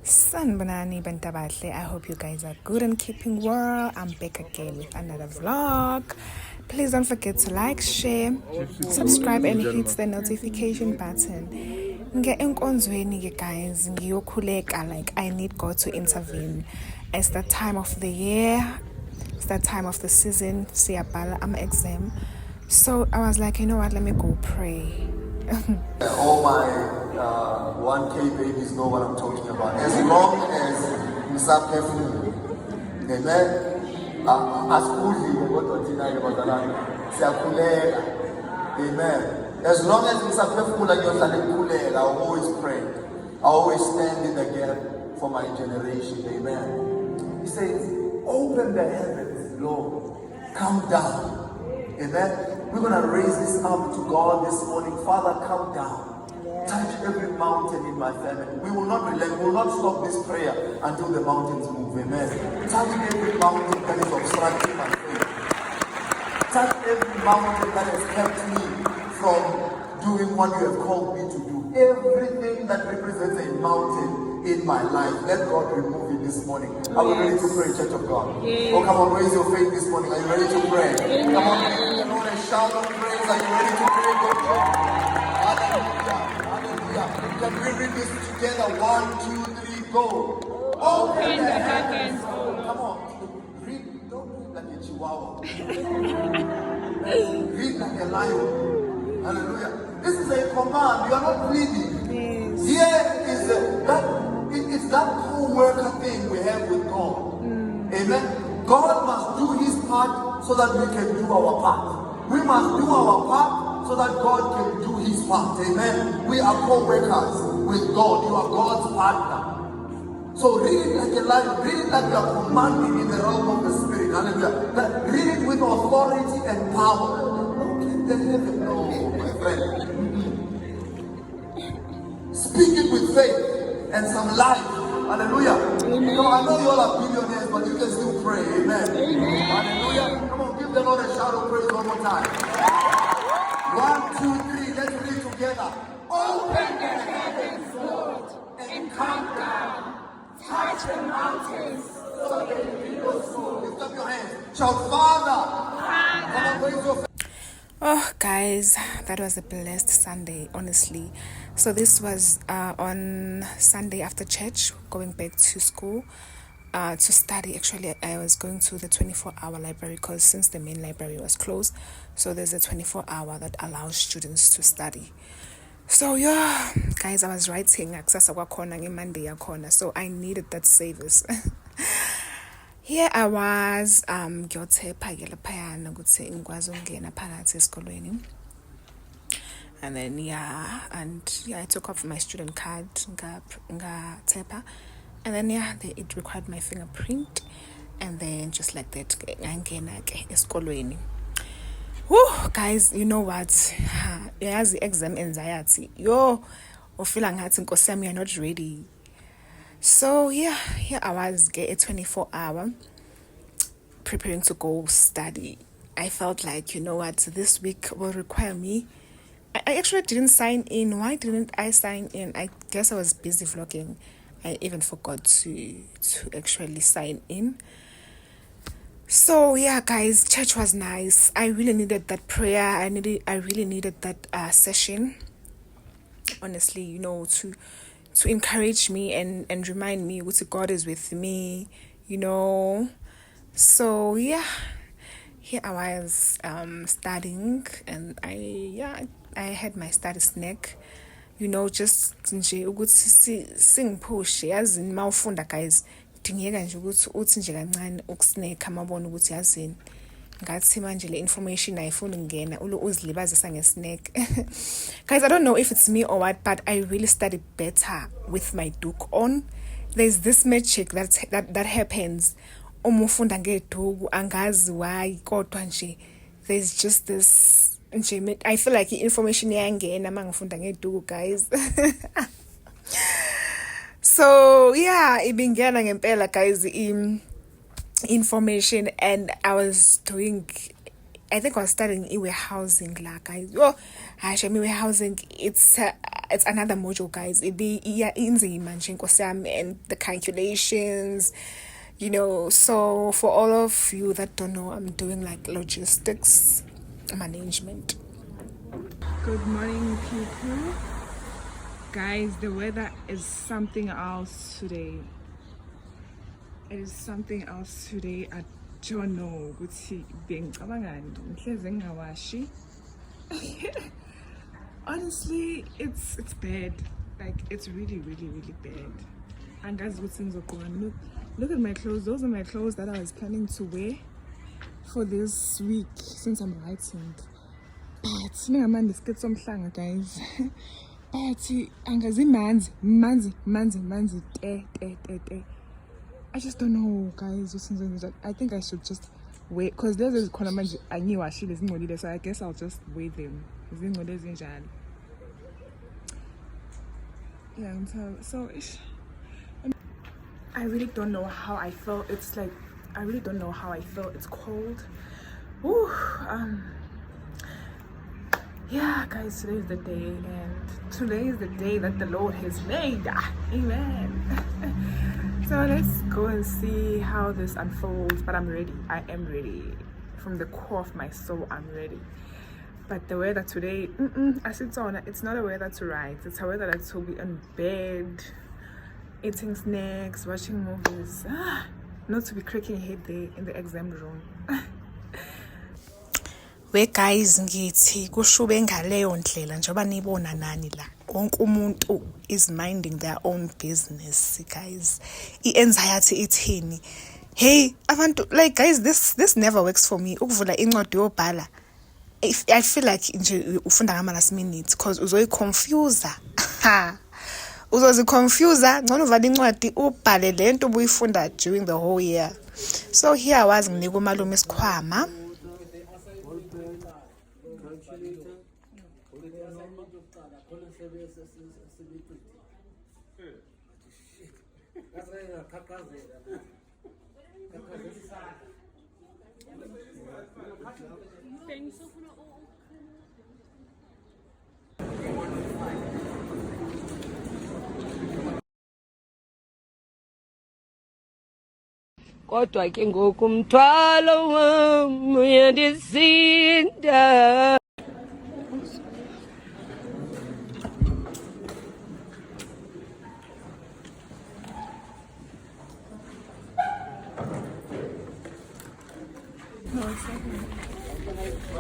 Sanibonani, bantu abahle. I hope you guys are good and keeping well. I'm back again with another vlog. Please don't forget to like, share, subscribe and hit the notification button. Nge-enkonzweni guys, ngiyokhuleka, like I need God to intervene. It's that time of the year, it's that time of the season. Siyabhala ama-exam. So I was like, you know what, let me go pray. All my 1K babies know what I'm talking about. As long as ngisaphefumula, amen. Asikudli kodwa thina ke bazalwane siyakhuleka, amen. As long as ngisaphefumula ngiyohlala ngikhuleka. I always pray. I always stand in the gap for my generation, amen. He says, open the heavens, Lord, come down. Amen. We're going to raise this up to God this morning. Father, come down. Touch every mountain in my family. We will not relent. We will not stop this prayer until the mountains move. Amen. Touch every mountain that is obstructing my faith. Touch every mountain that has kept me from doing what you have called me to do. Everything that represents a mountain in my life, let God remove it this morning. Are we ready to pray, Church of God? Yes. Oh, come on, raise your faith this morning. Are you ready to pray? Yes. Come on, give the Lord a shout of praise. Are you ready to pray? Go to Hallelujah. Hallelujah. Can we read this together? 1, 2, 3, go. Open the heavens. Come on. Read. Don't read like a chihuahua. Read like a lion. Hallelujah. This is a command. You are not reading. Yes. Here is it's that co-worker thing we have with God. Amen. God must do his part so that we can do our part. We must do our part so that God can do his part. Amen. We are co-workers with God. You are God's partner. So read it like a lion. Read it like you are commanding in the realm of the Spirit. Hallelujah. Read it with authority and power. Open the heaven. No, my friend. Speak it with faith and some life. Hallelujah. Amen. No, I know you all are billionaires, but you can still pray. Amen. Amen. Hallelujah. Come on, give the Lord a shout of praise one more time. 1, 2, 3. Let's read together. Open the heavens, Lord, and come down. Touch the mountains so they will go through. Lift up your hands. Shout, Father. Come on, raise your. Oh guys, that was a blessed Sunday, honestly. So this was on Sunday after church, going back to school to study. Actually, I was going to the 24-hour library because since the main library was closed, so there's a 24-hour that allows students to study. So yeah, guys, I was writing Monday, so I needed that service. Here I was ngiyothepha-ke laphayana ukuthi ngikwazi ukungena phakathi esikolweni. And then I took off my student card ngathepha, and then it required my fingerprint, and then just like that ngangena-ke esikolweni. Whew, guys, you know what, yazi exam anxiety, ufila ngathi nkosi yami, you're not ready. So yeah, here I was a 24-hour preparing to go study. I felt like, you know what, this week will require me. I actually didn't sign in. Why didn't I sign in? I guess I was busy vlogging. I even forgot to actually sign in. So yeah, guys, church was nice. I really needed that prayer. I really needed that session. Honestly, you know, to encourage me and remind me what God is with me, you know. So yeah, here I was studying, and I had my study snack, you know, just nje ukuthi singiphushe yazini mawufunda guys, dingeka nje ukuthi uthi nje kancane ukusnack amabona ukuthi yazini ngathi manje le information ayifuni ngena uzilibazisa ngesnack. Guys, I don't know if it's me or what, but I really studied better with my duke on. There's this magic that happens umufunda ngeduku, angazi why kodwa nje there's just this nje, I feel like information iyangena mangifunda ngeduku, guys. So yeah, ibingena ngempela guys information, and I was studying warehousing la guys. Warehousing, it's it's another module, guys. It be inzima nje Nkosi yami, and the calculations, you know. So for all of you that don't know, I'm doing like logistics management. Good morning, people. Guys, the weather is something else today. It is something else today. I don't know. Honestly, it's bad. Like, it's really, really, really bad. And guys, look at my clothes. Those are my clothes that I was planning to wear for this week since I'm writing. But singamandisikhethe somhlanga, guys. But angazi manzi te. I just don't know, guys. I think I should just wait, because there's a khona I knew actually zingcolile, so I guess I'll just weigh them. Zingcole zinjalo. Yeah, so I really don't know how I feel. It's like I really don't know how I feel. It's cold. Ooh, yeah, guys, today is the day, and today is the day that the Lord has made. Amen. So let's go and see how this unfolds. But I'm ready. I am ready. From the core of my soul, I'm ready. But the weather today, it's not a weather to write. It's a weather that will be in bed, eating snacks, watching movies. Not to be cracking head there in the exam room. We guys, ngithi kushube ngaleyo ndlela njengoba nibona nani la. Wonke umuntu is minding their own business, guys. I-anxiety ithini. Hey, abantu, like, guys, this never works for me. Ukuvula incwadi yobhala, I feel like nje ufunda ngama last minute, because uzoyiconfuse. Uzoziconfuse, ngcono uvala incwadi ubhale lento ubuyifunda during the whole year. So here I was nginika umalume isikhwama. Kodwa ke ngoku umthwalo wam uyandisinda.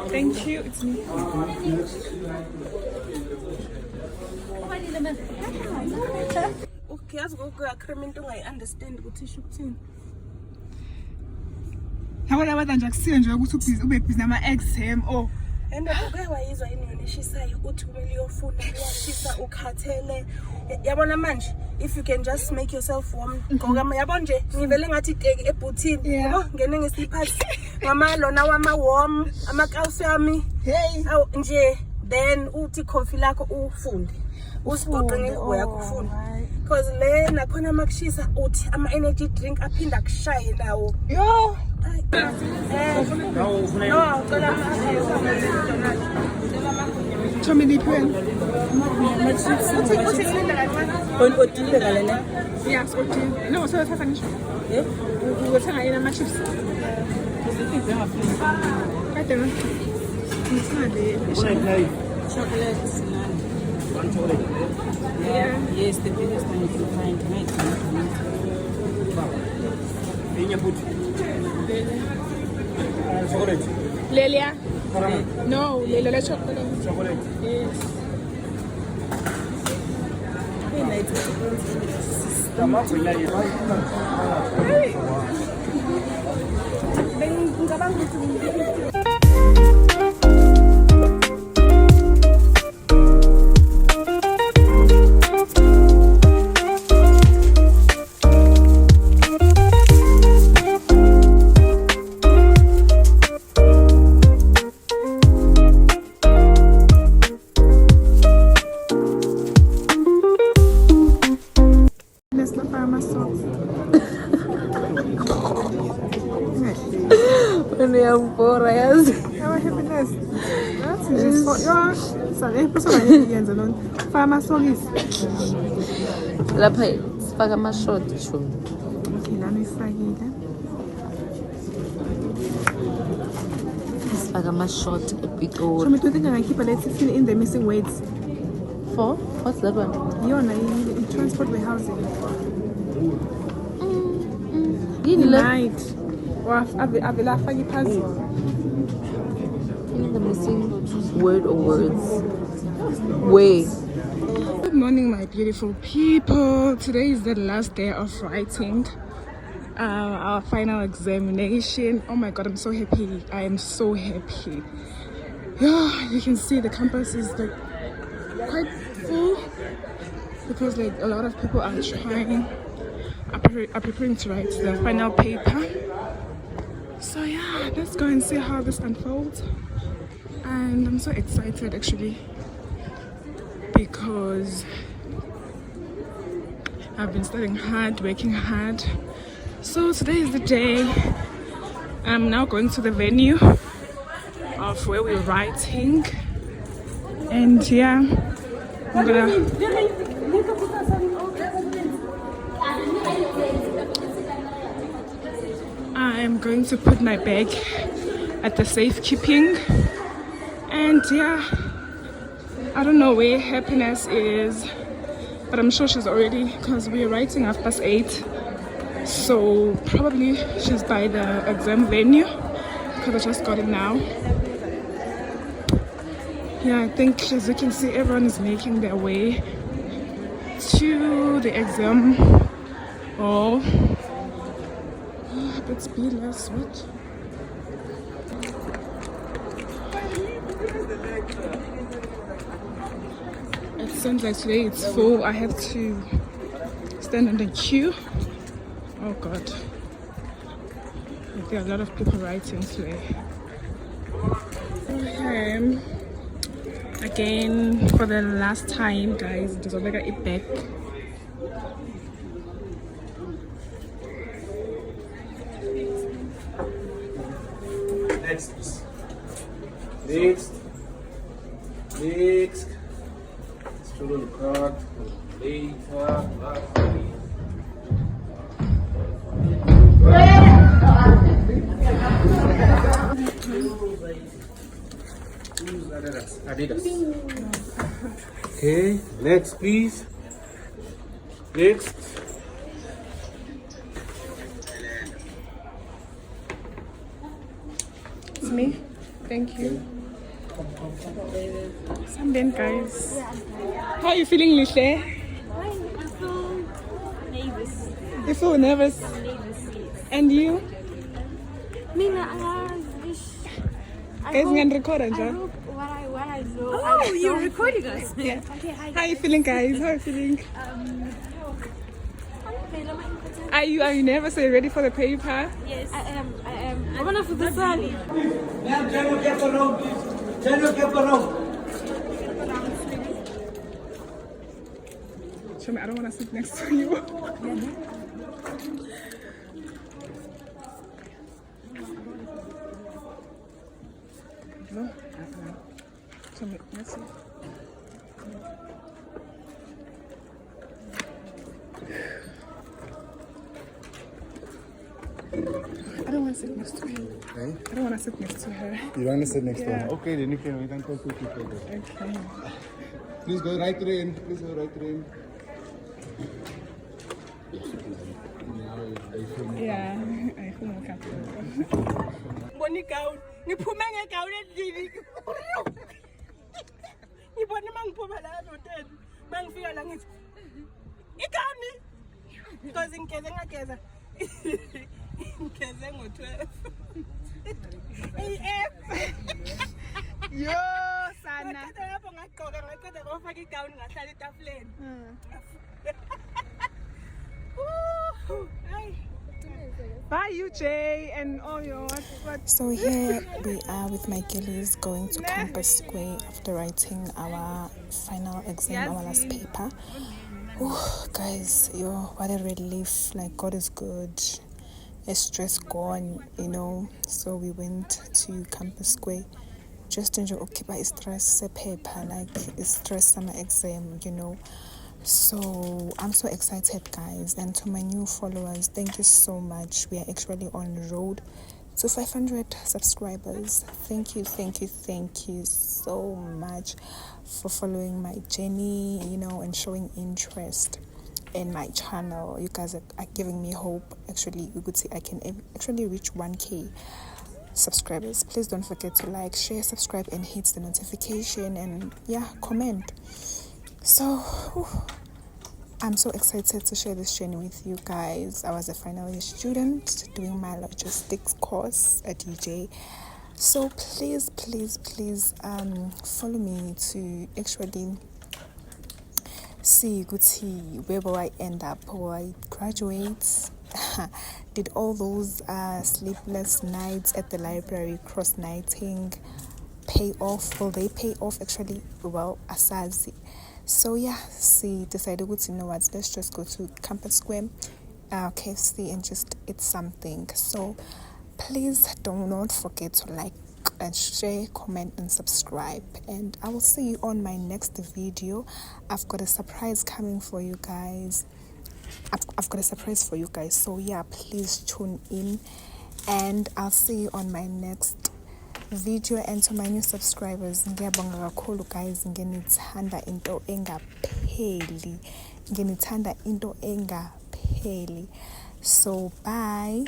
Thank you. It's me. Okay, yazi ngoku akhirema into ungayi-understand ukuthi isho ukuthini. Yabona abantu nje akusiyo nje ukuthi ube busy nama-exam and uke wayizwa yini yona eshisayo uthi kumele uyofunda uyashisa ukhathele. Yabona manje, if you can just make yourself warm, ngoba yabona nje ngivele ngathi iteki ebhuthini, yabo ngene ngesiphathi ngamalona wama-warm, amakawusi yami, awu nje, then uthi coffee lakho ufunde, usigoqe ngengubo yakho ufunde, because le nakhona amakushisa uthi ama-energy drink aphinda akushaye nawo. Yo, Yes, the biggest one you can find, right? chocolate. Lelia? No, Lelia chocolate. Chocolate. Yes. Ano yung pora, yes? happiness. That's just for your son. Yenza lona. Faka amasokisi. Lapha sifaka ama-short sho. Okay, nami ifakile. Sifaka ama-short So epitori. me do think I keep let's fill in the missing words. For? What's that one? Yona in transport warehousing. Yini le? Night. Or avela faki puzzle. The missing word or words. Way. Good morning, my beautiful people. Today is the last day of writing our final examination. Oh my god, I'm so happy. I am so happy. Yeah, you can see the campus is like quite full because like a lot of people are preparing to write the final paper. So yeah, let's go and see how this unfolds. And I'm so excited actually because I've been studying hard, working hard. So today is the day. I'm now going to the venue of where we're writing. And yeah, I'm gonna... I'm going to put my bag at the safekeeping. And yeah, I don't know where Happiness is, but I'm sure she's already, because we're writing 8:30. So probably she's by the exam venue because I just got it now. Yeah, I think as you can see, everyone is making their way to the exam hall. Let's be less what? It seems like today it's full. I have to stand in the queue. Oh god. There are a lot of people writing today. Okay. Again, for the last time, guys, there's like a back. Next. Next. Next. Student card. Later. Adidas. Okay, next please. Next. It's me. Thank you. Sunday, guys. How are you feeling, Lishe? I feel nervous. You feel nervous? And you? Mina, Guys, we can record, I Anja. hope what I know. Oh, you're recording us. Yeah. Okay, hi. How are you feeling, guys? How are you feeling? Are you nervous? Are you ready for the paper? Yes, I am. I'm gonna put this on. Ma'am, turn your cap around, please. Turn your cap around. Show me, I don't want to sit next to you. No? Show me, let's see. I don't want to sit next to her. Eh? I don't want to sit next to her. You want to sit next to Yeah. her? Okay, then we can talk to people. Okay. Please go right in. Please go right in. Yeah, I feel more comfortable. Bonikaun, ngiphume ngegawu endlini. Ngibona mangiphuma la hotel. Mangifika la ngithi igani. Because ngigeze ngageza. Ngigeze ngo-12. AF. Yo, Sana. Ngaqeda lapho ngagqoka ngaqeda ngofaka igawuni ngahlala etafuleni. Hayi. Bye, you Jay, and all your what? So here we are with my girlies going to Campus Square after writing our final exam, our last paper. Oh, guys, yo, what a relief! Like, God is good. A stress gone, you know. So we went to Campus Square just nje ukukhipha i-stress sephepha, like i-stress summer exam, you know. So I'm so excited, guys. And to my new followers, thank you so much. We are actually on the road to 500 subscribers. Thank you so much for following my journey, you know, and showing interest in my channel. You guys are giving me hope. Actually, you could say I can actually reach 1K subscribers. Please don't forget to like, share, subscribe, and hit the notification, and yeah, comment. So I'm so excited to share this journey with you guys. I was a final year student doing my logistics course at UJ. So please follow me to actually see where will I end up. Will I graduate? Did all those sleepless nights at the library, cross nighting, pay off? Will they pay off? Actually, well, asazi. So yeah, decided you know what, let's just go to Campus Square, KFC, and just eat something. So please do not forget to like and share, comment, and subscribe, and I will see you on my next video. I've got a surprise coming for you guys. I've got a surprise for you guys, so yeah, please tune in, and I'll see you on my next video. And to my new subscribers, ngiyabonga kakhulu guys, ngenithanda into engapheli, so bye.